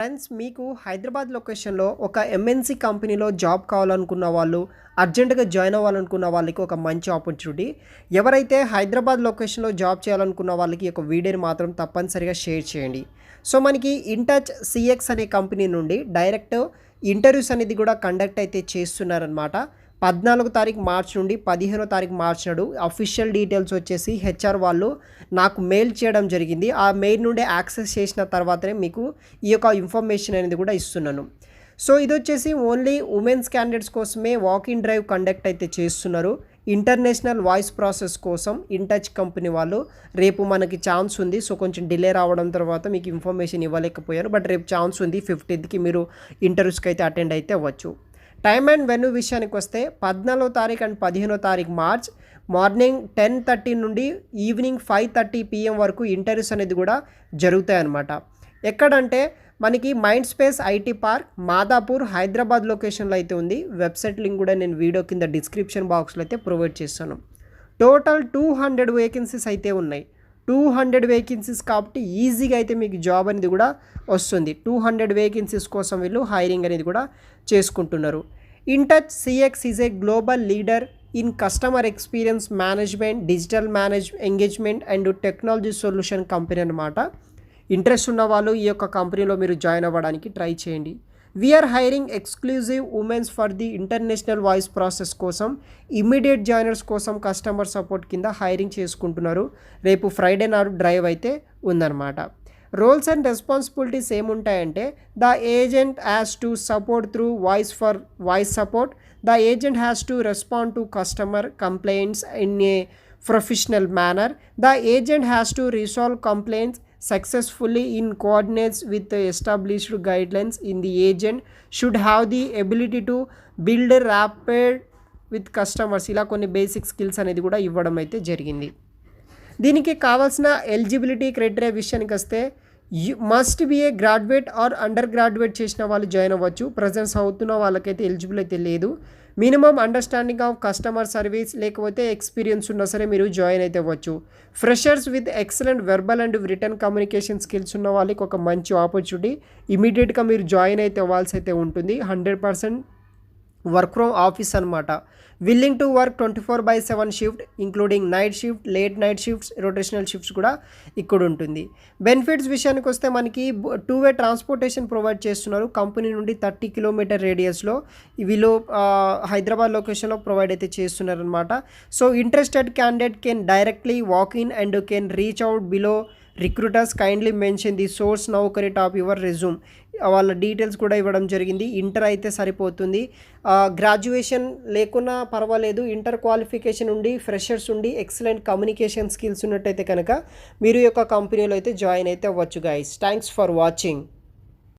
Friends, మీకు హైదరాబాద్ లొకేషన్‌లో ఒక ఎంఎన్‌సి కంపెనీలో జాబ్ కావాలనుకున్న వాళ్ళు, అర్జెంట్‌గా జాయిన్ అవ్వాలనుకున్న వాళ్ళకి ఒక మంచి ఆపర్చునిటీ. ఎవరైతే హైదరాబాద్ లొకేషన్‌లో జాబ్ చేయాలనుకున్న వాళ్ళకి ఈ యొక్క వీడియోని మాత్రం తప్పనిసరిగా షేర్ చేయండి. సో, మనకి ఇన్‌టచ్ సీఎక్స్ అనే కంపెనీ నుండి డైరెక్ట్ ఇంటర్వ్యూస్ అనేది కూడా కండక్ట్ అయితే చేస్తున్నారనమాట. 14 తారీఖు మార్చ్ నుండి 15 తారీఖు మార్చ్ నాడు అఫీషియల్ డీటెయిల్స్ వచ్చేసి హెచ్ఆర్ వాళ్ళు నాకు మెయిల్ చేయడం జరిగింది. ఆ మెయిల్ నుండి యాక్సెస్ చేసిన తర్వాతనే మీకు ఈ యొక్క ఇన్ఫర్మేషన్ అనేది కూడా ఇస్తున్నాను. సో, ఇదొచ్చేసి ఓన్లీ ఉమెన్స్ క్యాండిడేట్స్ కోసమే వాక్ ఇన్ డ్రైవ్ కండక్ట్ అయితే చేస్తున్నారు. ఇంటర్నేషనల్ వాయిస్ ప్రాసెస్ కోసం ఇన్‌టచ్ కంపెనీ వాళ్ళు రేపు మనకి ఛాన్స్ ఉంది. సో, కొంచెం డిలే రావడం తర్వాత మీకు ఇన్ఫర్మేషన్ ఇవ్వలేకపోయాను. బట్ రేపు ఛాన్స్ ఉంది. 15కి మీరు ఇంటర్వ్యూస్‌కి అయితే అటెండ్ అయితే అవ్వచ్చు. టైమ్ అండ్ వెన్యూ విషయానికి వస్తే 14 తారీఖు అండ్ 15 తారీఖు మార్చ్ మార్నింగ్ 10:30 నుండి ఈవినింగ్ 5:30 PM వరకు ఇంటర్వ్యూస్ అనేది కూడా జరుగుతాయన్నమాట. ఎక్కడంటే మనకి mind space IT park Madhapur Hyderabad లొకేషన్లో అయితే ఉంది. వెబ్సైట్ లింక్ కూడా నేను వీడియో కింద డిస్క్రిప్షన్ బాక్స్లో అయితే ప్రొవైడ్ చేస్తాను. టోటల్ 200 వేకెన్సీస్ అయితే ఉన్నాయి. 200 వేకెన్సీస్ కాబట్టి ఈజీగా అయితే మీకు జాబ్ అనేది కూడా వస్తుంది. 200 వేకెన్సీస్ కోసం వీళ్ళు హైరింగ్ అనేది కూడా చేసుకుంటున్నారు. Intouch CX is a global leader in customer experience management, digital engagement and technology solution company అనమాట. ఇంట్రెస్ట్ ఉన్న వాళ్ళు ఈ యొక్క కంపెనీలో మీరు జాయిన్ అవ్వడానికి ట్రై చేయండి. We're hiring exclusive women's for the international voice process కోసం ఇమ్మీడియట్ జాయినర్స్ కోసం కస్టమర్ సపోర్ట్ కింద హైరింగ్ చేసుకుంటున్నారు. రేపు ఫ్రైడే నాడు డ్రైవ్ అయితే ఉందన్నమాట. రోల్స్ అండ్ రెస్పాన్సిబిలిటీస్ ఏముంటాయంటే the agent has to support through voice support. The agent has to respond to customer complaints in a professional manner. The agent has to resolve complaints successfully in coordinates with the established guidelines. In the agent should have the ability to build a rapport with customers. ఇలా కొన్ని basic skills అనేది కూడా ఇవ్వడం అయితే జరిగింది. దీనికి కావాల్సిన eligibility criteria విషయానికి వస్తే must be A graduate or under graduate చేసిన వాళ్ళు జాయిన్ అవ్వచ్చు. ప్రజెంట్స్ అవుతున్న వాళ్ళకైతే ఎలిజిబుల్ అయితే లేదు. Minimum understanding of customer service లేకపోతే ఎక్స్పీరియన్స్ ఉన్నా సరే మీరు జాయిన్ అయితే అవ్వచ్చు. Freshers with excellent verbal and return communication skills ఉన్న వాళ్ళకి ఒక మంచి ఆపర్చునిటీ. ఇమీడియట్గా మీరు జాయిన్ అయితే అవ్వాల్సి అయితే ఉంటుంది. 100% వర్క్ ఫ్రమ్ ఆఫీస్ అనమాట. Willing to work 24/7 shift including night shift, late night shifts, rotational shifts కూడా ఇక్కడ ఉంటుంది. బెనిఫిట్స్ విషయానికి వస్తే మనకి 2-వే ట్రాన్స్పోర్టేషన్ ప్రొవైడ్ చేస్తున్నారు. కంపెనీ నుండి 30 కిలోమీటర్ రేడియస్లో వీళ్ళు హైదరాబాద్ లొకేషన్లో ప్రొవైడ్ అయితే చేస్తున్నారు అనమాట. So, interested candidate can directly walk in and can reach out below recruiters kindly mention the source Naukri top your resume. వాళ్ళ డీటెయిల్స్ కూడా ఇవ్వడం జరిగింది. ఇంటర్ అయితే సరిపోతుంది. గ్రాడ్యుయేషన్ లేకున్నా పర్వాలేదు. ఇంటర్ క్వాలిఫికేషన్ ఉండి ఫ్రెషర్స్ ఉండి ఎక్సలెంట్ కమ్యూనికేషన్ స్కిల్స్ ఉన్నట్టయితే కనుక మీరు ఈ యొక్క కంపెనీలో అయితే జాయిన్ అయితే అవ్వచ్చు గైస్. Thanks for watching.